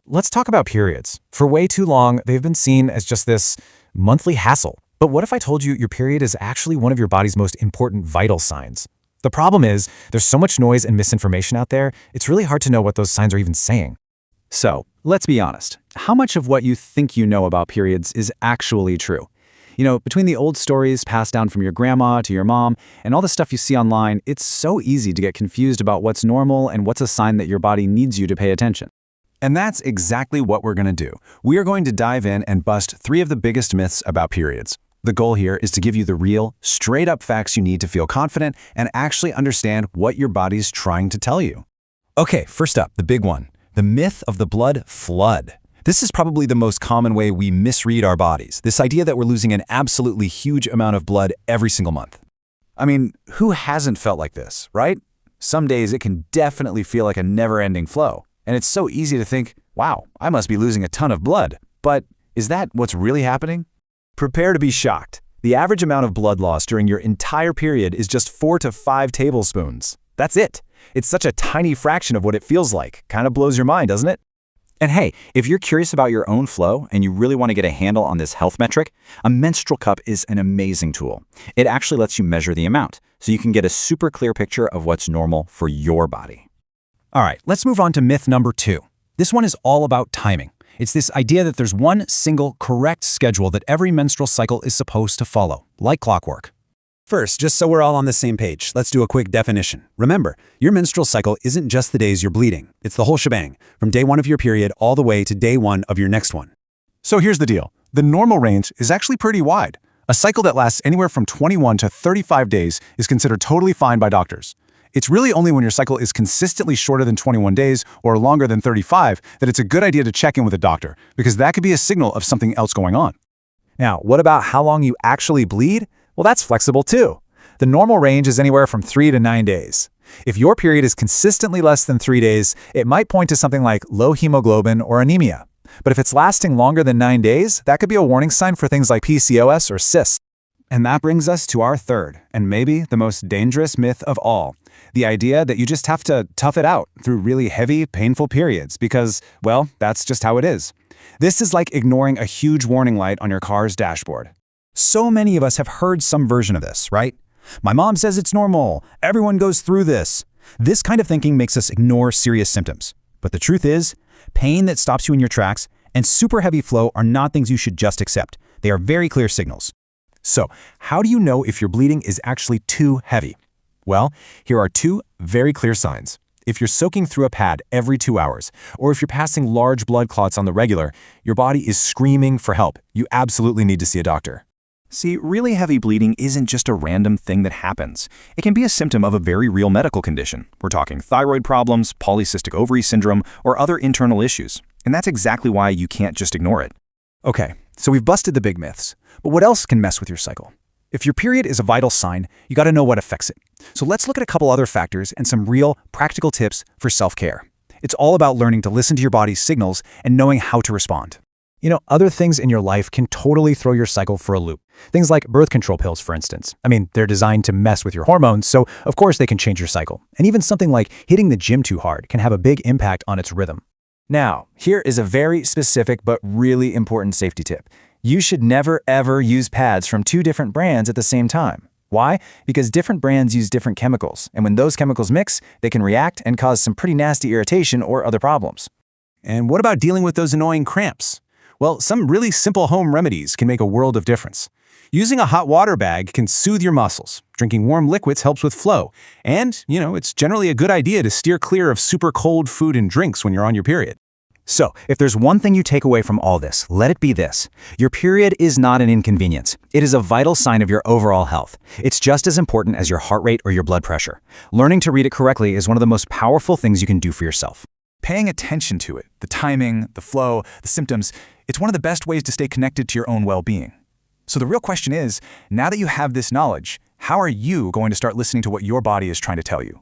Let's talk about periods. For way too long, they've been seen as just this monthly hassle. But what if I told you your period is actually one of your body's most important vital signs? The problem is, there's so much noise and misinformation out there, it's really hard to know what those signs are even saying. So, let's be honest. How much of what you think you know about periods is actually true? Between the old stories passed down from your grandma to your mom and all the stuff you see online, it's so easy to get confused about what's normal and what's a sign that your body needs you to pay attention. And that's exactly what we're going to do. We are going to dive in and bust 3 of the biggest myths about periods. The goal here is to give you the real, straight-up facts you need to feel confident and actually understand what your body's trying to tell you. Okay, first up, the big one. The myth of the blood flood. This is probably the most common way we misread our bodies, this idea that we're losing an absolutely huge amount of blood every single month. I mean, who hasn't felt like this, right? Some days it can definitely feel like a never-ending flow. And it's so easy to think, wow, I must be losing a ton of blood. But is that what's really happening? Prepare to be shocked. The average amount of blood loss during your entire period is just 4 to 5 tablespoons. That's it. It's such a tiny fraction of what it feels like. Kind of blows your mind, doesn't it? And hey, if you're curious about your own flow and you really want to get a handle on this health metric, a menstrual cup is an amazing tool. It actually lets you measure the amount, so you can get a super clear picture of what's normal for your body. All right, let's move on to myth number 2. This one is all about timing. It's this idea that there's one single correct schedule that every menstrual cycle is supposed to follow, like clockwork. First, just so we're all on the same page, let's do a quick definition. Remember, your menstrual cycle isn't just the days you're bleeding. It's the whole shebang, from day 1 of your period all the way to day 1 of your next one. So here's the deal. The normal range is actually pretty wide. A cycle that lasts anywhere from 21 to 35 days is considered totally fine by doctors. It's really only when your cycle is consistently shorter than 21 days or longer than 35 that it's a good idea to check in with a doctor, because that could be a signal of something else going on. Now, what about how long you actually bleed? Well, that's flexible too. The normal range is anywhere from 3 to 9 days. If your period is consistently less than 3 days, it might point to something like low hemoglobin or anemia. But if it's lasting longer than 9 days, that could be a warning sign for things like PCOS or cysts. And that brings us to our third, and maybe the most dangerous myth of all. The idea that you just have to tough it out through really heavy, painful periods because, well, that's just how it is. This is like ignoring a huge warning light on your car's dashboard. So many of us have heard some version of this, right? My mom says it's normal. Everyone goes through this. This kind of thinking makes us ignore serious symptoms. But the truth is, pain that stops you in your tracks and super heavy flow are not things you should just accept. They are very clear signals. So, how do you know if your bleeding is actually too heavy? Well, here are 2 very clear signs. If you're soaking through a pad every 2 hours, or if you're passing large blood clots on the regular, your body is screaming for help. You absolutely need to see a doctor. See, really heavy bleeding isn't just a random thing that happens. It can be a symptom of a very real medical condition. We're talking thyroid problems, polycystic ovary syndrome, or other internal issues. And that's exactly why you can't just ignore it. Okay, so we've busted the big myths. But what else can mess with your cycle? If your period is a vital sign, you got to know what affects it. So let's look at a couple other factors and some real, practical tips for self-care. It's all about learning to listen to your body's signals and knowing how to respond. Other things in your life can totally throw your cycle for a loop. Things like birth control pills, for instance. They're designed to mess with your hormones, so of course they can change your cycle. And even something like hitting the gym too hard can have a big impact on its rhythm. Now, here is a very specific but really important safety tip. You should never ever use pads from 2 different brands at the same time. Why? Because different brands use different chemicals, and when those chemicals mix, they can react and cause some pretty nasty irritation or other problems. And what about dealing with those annoying cramps? Well, some really simple home remedies can make a world of difference. Using a hot water bag can soothe your muscles. Drinking warm liquids helps with flow. And, it's generally a good idea to steer clear of super cold food and drinks when you're on your period. So, if there's one thing you take away from all this, let it be this. Your period is not an inconvenience. It is a vital sign of your overall health. It's just as important as your heart rate or your blood pressure. Learning to read it correctly is one of the most powerful things you can do for yourself. Paying attention to it, the timing, the flow, the symptoms, it's one of the best ways to stay connected to your own well-being. So the real question is, now that you have this knowledge, how are you going to start listening to what your body is trying to tell you?